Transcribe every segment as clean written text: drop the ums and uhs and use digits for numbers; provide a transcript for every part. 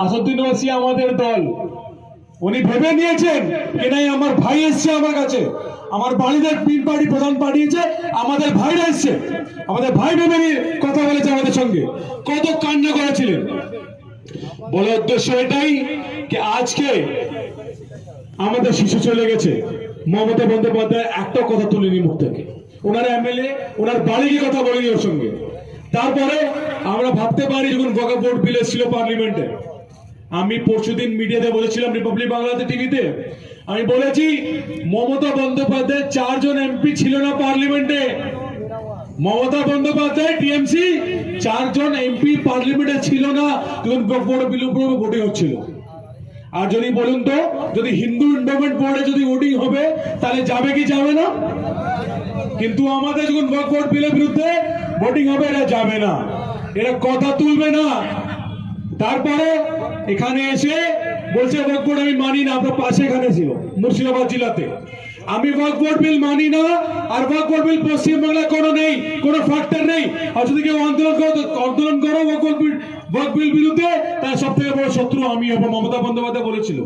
আসাদুদ্দিন ওয়াসি আমাদের দল, উনি ভেবে নিয়েছেন যে নাই আমার ভাই এসছে আমার কাছে, আমার বাড়িতে তিন পার্টি প্রধান পাঠিয়েছে, আমাদের ভাইরা এসছে, আমাদের ভাই ভেবে নিয়ে কথা বলেছে আমাদের সঙ্গে, কত কান্না করেছিলেন। বলে উদ্দেশ্য এটাই যে আজকে আমাদের শিশু চলে গেছে, মমতা বন্দ্যোপাধ্যায় একটা কথা তুলেনি মুখ থেকে, ওনার এমএলএ ওনার বাড়ি কথা বলেনি ওর সঙ্গে। তারপরে আমরা ভাবতে পারি যখন ওয়াকফ বিল এসেছিল পার্লামেন্টে, আমি পরশুদিন মিডিয়াতে বলেছিলাম, রিপাবলিক বাংলাতে টিভিতে, আমি বলেছি মমতা বন্দ্যোপাধ্যায় 4 জন এমপি ছিল না পার্লামেন্টে, মমতা বন্দ্যোপাধ্যায় টিএমসি 4 জন এমপি পার্লামেন্টে ছিল না যখন ওয়াকফ বিল উপরে ভোটিং হচ্ছিল। আর যদি বলুন তো, যদি হিন্দু এন্ডোমেন্ট বোর্ডে যদি ভোটিং হবে তাহলে যাবে কি যাবে না? কিন্তু আমাদের যখন ওয়াকফ বিলের বিরুদ্ধে ভোটিং হবে এরা যাবে না, এরা কথা তুলবে না। তারপরে এখানে এসে বলছে ওয়াকফ বোর্ড আমি মানি না, আপনার পাশে এখানে ছিল মুর্শিদাবাদ জেলাতে, আমি ওয়াকফ বিল মানি না, আর ওয়াকফ বিল পশ্চিমবাংলায় কোনো নেই, কোনো ফ্যাক্টর নেই। আর যদি কেউ আন্দোলন করো ওয়াকফ বিল বিরুদ্ধে, তার সব থেকে বড় শত্রু আমি হবো, মমতা বন্দ্যোপাধ্যায় বলেছিল।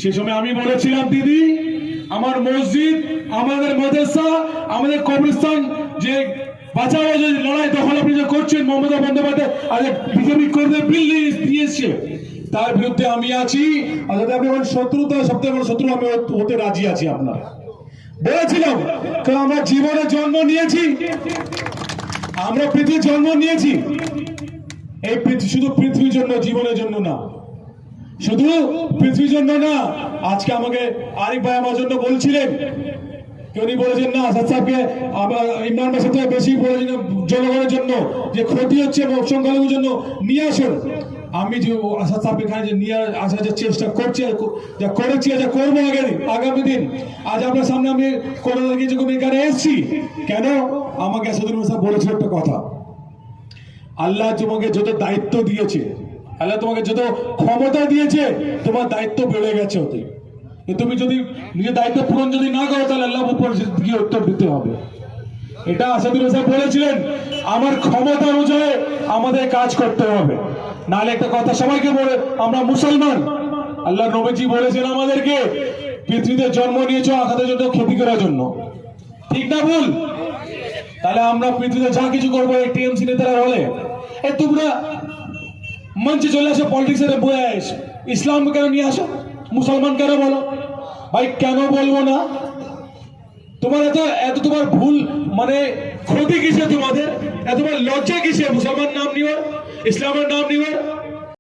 সে সময় আমি বলেছিলাম, দিদি আমার মসজিদ, আমাদের মাদ্রাসা, আমাদের কবরস্থান যে বাঁচাও যে লড়াই দখল আপনি যে করছেন, মমতা বন্দ্যোপাধ্যায় আজ বিজেপি কর্মীদের বিল দিয়েছে, তার বিরুদ্ধে আমি আছি। আর যদি আপনি শত্রুতা, সবথেকে বড় শত্রু আমি হতে রাজি আছি। আপনার বলেছিলাম, কারণ আমরা জীবনে জন্ম নিয়েছি, আমরা পৃথিবীর জন্ম নিয়েছি, এই শুধু পৃথিবীর জন্য, জীবনের জন্য না, শুধু পৃথিবীর জন্য না। আজকে আমাকে আরিফ ভাই আমার জন্য বলছিলেন, উনি বলেছেন না আসাদ সাহেবকে, ইমরান ভাই সাথে বেশি বলেছেন জনগণের জন্য যে ক্ষতি হচ্ছে সংখ্যালঘুর জন্য নিয়ে আসুন। আমি যে আসাদ সাহেব এখানে যে নিয়ে আসার যে চেষ্টা করছি, যা করেছি, যা করবো আগামী দিন, আজ আপনার সামনে আমি কোনো যখন এখানে এসেছি কেন, আমাকে আসাদুল সাহেব বলেছিল একটা কথা, আল্লাহ তোমাকে যত দায়িত্ব দিয়েছে, আল্লাহ তোমাকে যত ক্ষমতা দিয়েছে, তোমার দায়িত্ব বেড়ে গেছে ওতে, তুমি যদি নিজের দায়িত্ব পূরণ যদি না করো তাহলে আল্লাহ উপর গিয়ে উত্তর দিতে হবে। এটা আসাদুল সাহেব বলেছিলেন, আমার ক্ষমতা অনুযায়ী আমাদের কাজ করতে হবে, নাহলে একটা কথা সবাইকে বলে, আমরা মুসলমান, আল্লাহ নবীজি বলেছেন আমাদেরকে পৃথিবীতে জন্ম নিয়েছো আখাতের জন্য, ক্ষতি করার জন্য, ঠিক না ভুল? তাহলে আমরা পৃথিবীতে যা কিছু করবো এই টিএমসি নেতারা বলে, তোমরা মঞ্চে চলে আসো, পলিটিক্সের বয়ে আসো, ইসলাম কেন নিয়ে আসো, মুসলমান কেন বলো? ভাই কেন বলবো না? তোমার এত তোমার ভুল, মানে ক্ষতি কিসে তোমাদের, এত তোমার লজ্জা কিসে মুসলমান নাম নিবার, ইসলামের নাম নিবার?